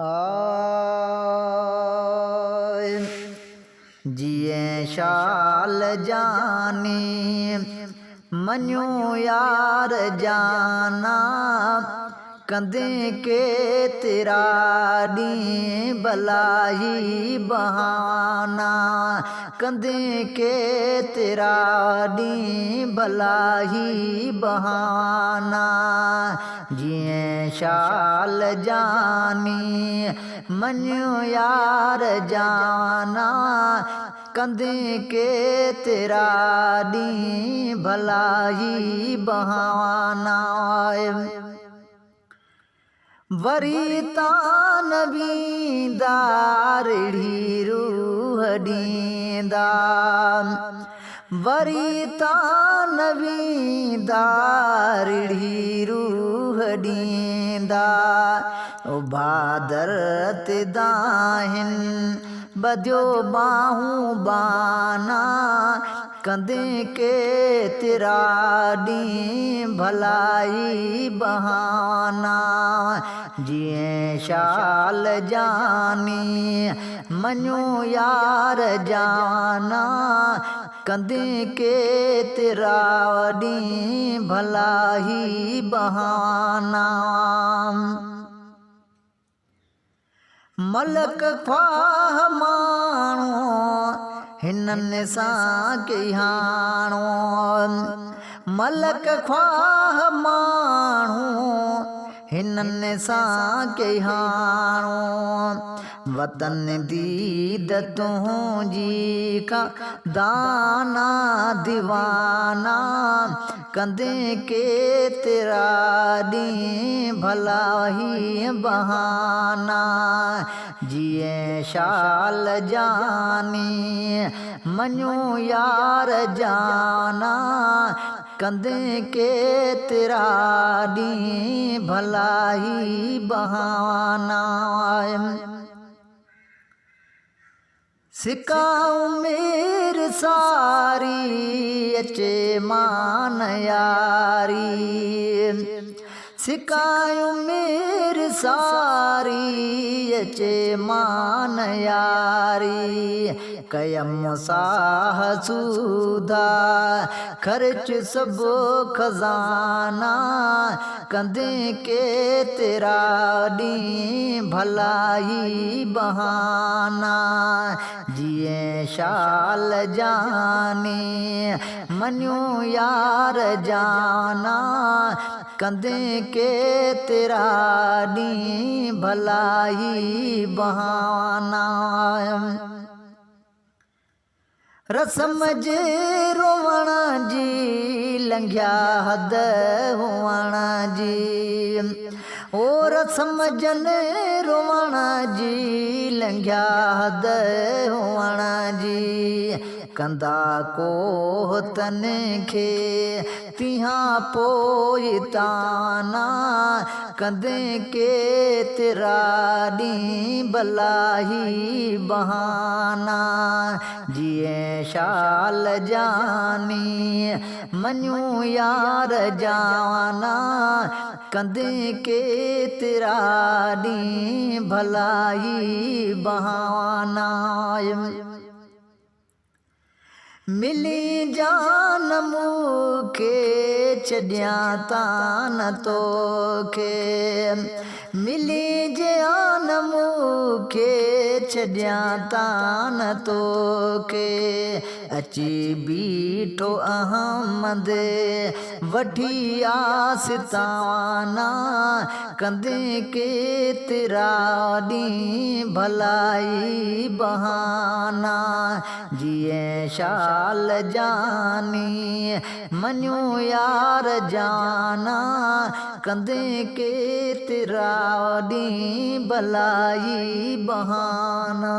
आए जिए शाल जानी मञो यार जाना कंदे के तेरा डी भलाई बहाना कंदे के तेरा डी भलाई बहाना जिए शाल जानी मञो यार जाना कंदे के तेरा डी भलाई बहाना वरी तान बीदारड़ी रूह ॾींदा वरी तान बीदारड़ी रूह ॾींदा ओ भादर ते दाहिन बधियो बाहूं बाना कंदे के तेरा डी भलाई बहाना जिए शाल जानी मञो यार जाना कंदे के तेरा डी भलाई बहाना मलक ख्वाह माणो हिननि सां कहाणो मलक ख्वाह माण्हू हिननि सां कहाणो वतन दीद तुंहिंजी का दाना दीवाना कंदे के तेरा डी भलाई बहाना जिए शाल जानी मञो यार जाना कंदे के तेरा डी भलाई बहाना सिकाऊं मेर सारी अचे मान यारी सिकायूं मेर सारी अचे मान यारी कयम साह सूधा खर्च सब खजाना कंदे के तेरा डी भलाई बहाना जिए शाल जानी मञो यार जाना कंदे के तेरा डी भलाई बहाना रस्म जे रोवण जी लंघिया हद हुअण जी ओ रस्म जन रोवण जी लंघिया हद हुअण जी कंदा को तन खे तिहां पोइ ताना कंदे के तेरा डी भलाई बहाना जिए शाल जानी मञो यार जाना कंदे के तेरा डी भलाई बहाना मिली जान मूंखे छॾियां तान तोखे मिली जान मूंखे छॾियां तान तोखे अची बीठो अहमद वठी आसिताना कंदे के तेरा डी भलाई बहाना जिए शाल जानी मञो यार जाना कंदे के तेरा डी भलाई बहाना।